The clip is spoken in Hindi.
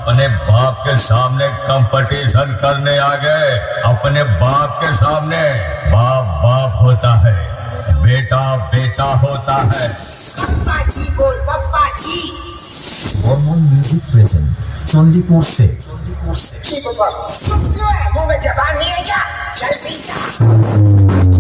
अपने बाप के सामने कंपटीशन करने आ गए। अपने बाप के सामने बाप बाप होता है, बेटा बेटा होता है। पप्पा जी बोल पप्पा जी। बर्मन म्यूजिक प्रेजेंट चंडीपुर से मुंह में जबान नहीं है क्या? जल्दी जा।